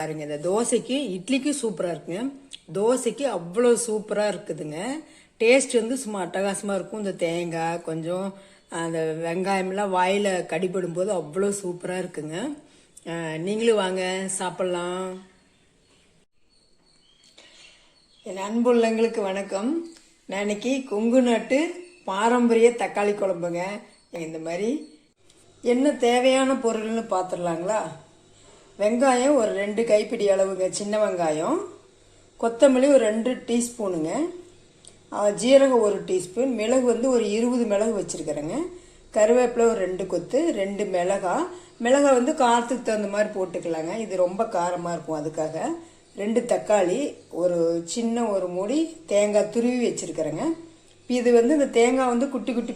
பாருங்க, இந்த தோசைக்கு இட்லிக்கு சூப்பராக இருக்குங்க. தோசைக்கு அவ்வளோ சூப்பராக இருக்குதுங்க. டேஸ்ட் வந்து சும்மா அட்டகாசமாக இருக்கும். இந்த தேங்காய் கொஞ்சம் அந்த வெங்காயம்லாம் வாயில் கடிபடும் போது அவ்வளோ சூப்பராக இருக்குங்க. நீங்களும் வாங்க சாப்பிட்லாம். என் அன்புள்ளங்களுக்கு வணக்கம். நான் இன்னைக்கு கொங்கு நாட்டு பாரம்பரிய தக்காளி குழம்புங்க. இந்த மாதிரி என்ன தேவையான பொருள்னு பார்த்துடலாங்களா? வெங்காயம் ஒரு 2 கைப்பிடி அளவுங்க, சின்ன வெங்காயம். கொத்தமல்லி ஒரு 2 டீஸ்பூனுங்க. ஜீரகம் 1 டீஸ்பூன். மிளகு வந்து ஒரு 20 மிளகு வச்சுருக்கிறேங்க. கருவேப்பிலை ஒரு 2 கொத்து, 2 மிளகாய் வந்து காரத்துக்கு தகுந்த மாதிரி போட்டுக்கலாங்க. இது ரொம்ப காரமாக இருக்கும், அதுக்காக 2 தக்காளி, ஒரு சின்ன ஒரு மூடி தேங்காய் துருவி வச்சுருக்கிறேங்க. இது வந்து இந்த தேங்காய் வந்து குட்டி குட்டி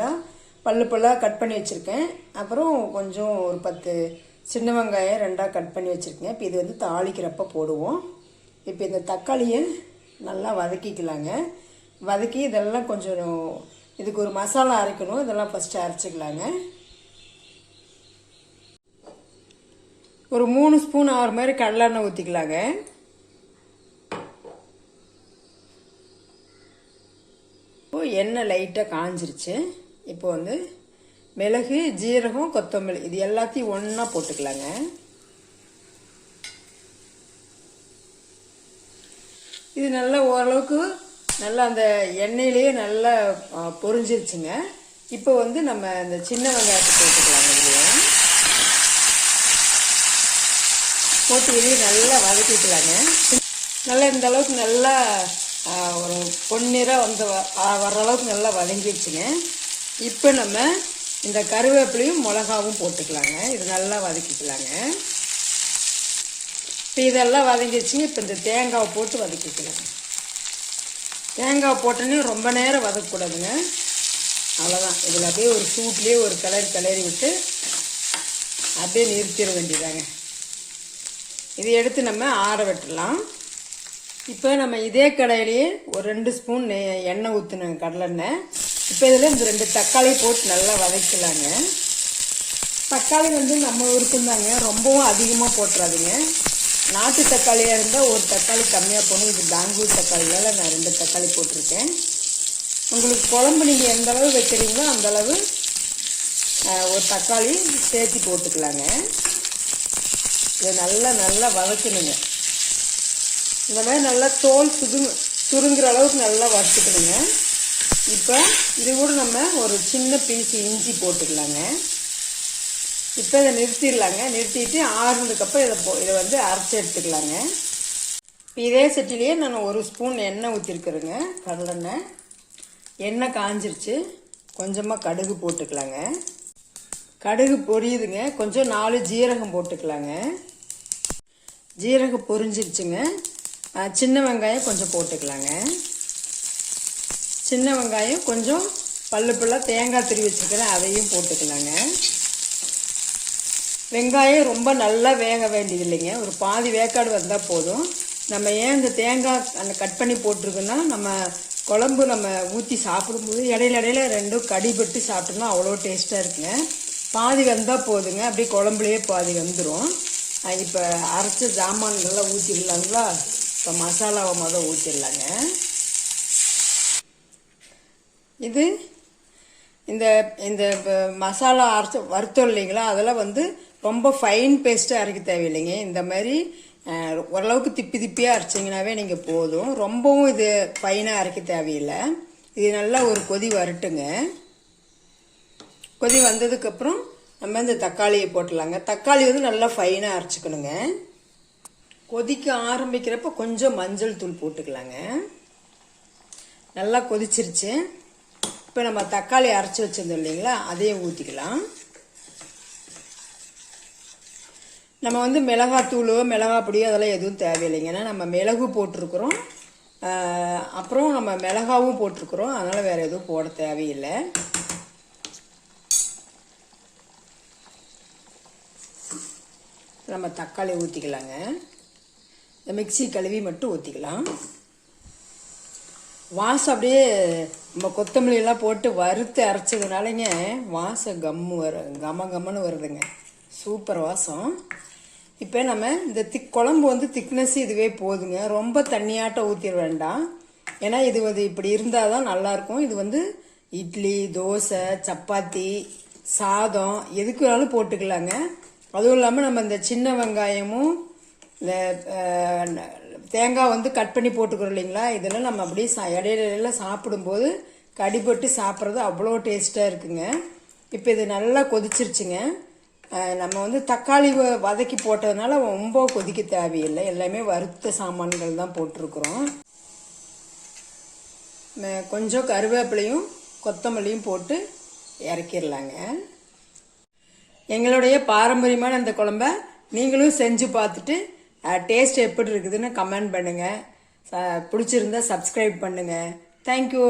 தான் பல்லாக கட் பண்ணி வச்சுருக்கேன். அப்புறம் கொஞ்சம் ஒரு 10 சின்ன வெங்காயம் 2ஆக கட் பண்ணி வச்சுருக்கேன். இப்போ இது வந்து தாளிக்கிறப்ப போடுவோம். இப்போ இந்த தக்காளியை நல்லா வதக்கிக்கலாங்க. வதக்கி இதெல்லாம் கொஞ்சம் இதுக்கு ஒரு மசாலா அரைக்கணும். இதெல்லாம் ஃபஸ்ட்டு அரைச்சிக்கலாங்க. ஒரு 3 ஸ்பூன் ஆகிற மாதிரி கடலெண்ணெய் ஊற்றிக்கலாங்க. இப்போது எண்ணெய் லைட்டாக காஞ்சிருச்சு. இப்போ வந்து மிளகு, ஜீரகம், கொத்தமல்லி இது எல்லாத்தையும் ஒன்றா போட்டுக்கலாங்க. இது நல்லா ஓரளவுக்கு நல்லா அந்த எண்ணெயிலேயே நல்லா பொரிஞ்சிருச்சுங்க. இப்போ வந்து நம்ம இந்த சின்ன வெங்காயத்தை போட்டுக்கலாங்க. இதுலேயே போட்டு இதையும் நல்லா வதக்கிக்கலாங்க. நல்லா இந்த அளவுக்கு நல்லா ஒரு பொன்னிறம் வந்து வர்ற அளவுக்கு நல்லா வதங்கிடுச்சுங்க. இப்போ நம்ம இந்த கருவேப்பிலையும் மிளகாவும் போட்டுக்கலாங்க. இது நல்லா வதக்கிக்கலாங்க. இப்போ இதெல்லாம் வதங்கிடுச்சுங்க. இப்போ இந்த தேங்காவை போட்டு வதக்கிக்கலாங்க. தேங்காய் போட்டோன்னே ரொம்ப நேரம் வதக்கக்கூடாதுங்க. அவ்வளோதான். இதில் அப்படியே ஒரு சூட்லேயே ஒரு கிளறி விட்டு அப்படியே நிறுத்திட வேண்டியதாங்க. இதை எடுத்து நம்ம ஆற விட்டுடலாம். இப்போ நம்ம இதே கடையிலேயே ஒரு 2 ஸ்பூன் எண்ணெய் ஊற்றினேங்க, கடலெண்ணெய். இப்போ இதில் இந்த 2 தக்காளி போட்டு நல்லா வதக்கலாங்க. தக்காளி வந்து நம்ம இருக்குந்தாங்க, ரொம்பவும் அதிகமாக போட்டுறாதுங்க. நாட்டு தக்காளியாக இருந்தால் ஒரு தக்காளி கம்மியாக போகணும். இது பெங்களூர் தக்காளியால் நான் 2 தக்காளி போட்டிருக்கேன். உங்களுக்கு குழம்பு நீங்கள் எந்த அளவு வைக்கிறீங்களோ அந்தளவு ஒரு தக்காளி சேர்த்து போட்டுக்கலாங்க. இதை நல்லா வதக்கணுங்க. இந்த மாதிரி நல்லா தோல் சுருங்குற அளவுக்கு நல்லா வதக்கிக்கணுங்க. இப்போ இது கூட நம்ம ஒரு சின்ன பீஸ் இஞ்சி போட்டுக்கலாங்க. இப்போ இதை நிறுத்திடலாங்க. நிறுத்திட்டு ஆறுனதுக்கப்புறம் இதை வந்து அரைச்சி எடுத்துக்கலாங்க. இதே சட்டிலேயே நான் 1 ஸ்பூன் எண்ணெய் ஊற்றிருக்கிறேங்க, கடலெண்ணெய். எண்ணெய் காஞ்சிருச்சு. கொஞ்சமாக கடுகு போட்டுக்கலாங்க. கடுகு பொரியுதுங்க. கொஞ்சம் 4 ஜீரகம் போட்டுக்கலாங்க. ஜீரகம் பொரிஞ்சிருச்சுங்க. சின்ன வெங்காயம் கொஞ்சம் போட்டுக்கலாங்க. சின்ன வெங்காயம் கொஞ்சம் பல்லாக தேங்காய் துருவி வச்சுருக்கிறேன், அதையும் போட்டுக்கலாங்க. வெங்காயம் ரொம்ப நல்லா வேக வேண்டியது இல்லைங்க, ஒரு பாதி வேக்காடு வந்தால் போதும். நம்ம ஏன் இந்த தேங்காய் அந்த கட் பண்ணி போட்டிருக்கோன்னா, நம்ம குழம்பு நம்ம ஊற்றி சாப்பிடும்போது இடையில ரெண்டும் கடிபட்டு சாப்பிட்டோம்னா அவ்வளோ டேஸ்ட்டாக இருக்குங்க. பாதி வந்தால் போதுங்க, அப்படியே குழம்புலையே பாதி வந்துடும். இப்போ அரைச்ச ஜாமான்கள்லாம் ஊற்றிடலாங்களா? இப்போ மசாலாவை ஊற்றிடலாங்க. இது இந்த இந்த மசாலா அரைச்ச வறுத்தோம் இல்லைங்களா, அதெல்லாம் வந்து ரொம்ப ஃபைன் பேஸ்ட்டாக அரைக்க தேவையில்லைங்க. இந்த மாதிரி ஓரளவுக்கு திப்பியாக அரைச்சிங்கனாவே நீங்கள் போதும். ரொம்பவும் இது ஃபைனாக அரைக்க தேவையில்லை. இது நல்லா ஒரு கொதி வரட்டுங்க. கொதி வந்ததுக்கப்புறம் நம்ம இந்த தக்காளியை போட்டுடலாங்க. தக்காளி வந்து நல்லா ஃபைனாக அரைச்சிக்கணுங்க. கொதிக்க ஆரம்பிக்கிறப்ப கொஞ்சம் மஞ்சள் தூள் போட்டுக்கலாங்க. நல்லா கொதிச்சிருச்சு. இப்போ நம்ம தக்காளி அரைச்சி வச்சிருந்தோம் இல்லைங்களா, அதையும் ஊற்றிக்கலாம். நம்ம வந்து மிளகாத்தூளோ மிளகாய் பொடியோ அதெல்லாம் எதுவும் தேவையில்லைங்க. ஏன்னா நம்ம மிளகு போட்டிருக்கிறோம், அப்புறம் நம்ம மிளகாவும் போட்டிருக்கிறோம். அதனால் வேறு எதுவும் போட தேவையில்லை. நம்ம தக்காளி ஊற்றிக்கலாங்க. இந்த மிக்ஸி கழுவி மட்டும் ஊற்றிக்கலாம். வாசம் அப்படியே நம்ம கொத்தமல்லி எல்லாம் போட்டு வறுத்து அரைச்சதுனாலங்க வாசம் கம்மன்னு வருதுங்க. சூப்பர் வாசம். இப்போ நம்ம இந்த குழம்பு வந்து திக்னஸ் இதுவே போதுங்க. ரொம்ப தண்ணியாட்டம் ஊற்றிட வேண்டாம். ஏன்னா இது வந்து இப்படி இருந்தால் தான் நல்லாயிருக்கும். இது வந்து இட்லி, தோசை, சப்பாத்தி, சாதம் எதுக்கு வேணாலும் போட்டுக்கலாங்க. அதுவும் இல்லாமல் நம்ம இந்த சின்ன வெங்காயமும் இந்த தேங்காய் வந்து கட் பண்ணி போட்டுக்கிறோம் இல்லைங்களா, இதெல்லாம் நம்ம அப்படியே இடையில சாப்பிடும்போது கடிபட்டு சாப்பிட்றது அவ்வளோ டேஸ்ட்டாக இருக்குங்க. இப்போ இது நல்லா கொதிச்சிருச்சுங்க. நம்ம வந்து தக்காளி வதக்கி போட்டதுனால ரொம்ப கொதிக்க தேவையில்லை. எல்லாமே வறுத்த சாமான்கள் தான் போட்டிருக்கிறோம். கொஞ்சம் கருவேப்பிலையும் கொத்தமல்லியும் போட்டு இறக்கிடலாங்க. எங்களுடைய பாரம்பரியமான அந்த குழம்ப நீங்களும் செஞ்சு பார்த்துட்டு டேஸ்ட் எப்படி இருக்குதுன்னு கமெண்ட் பண்ணுங்கள். பிடிச்சிருந்தா சப்ஸ்கிரைப் பண்ணுங்கள். தேங்க்யூ.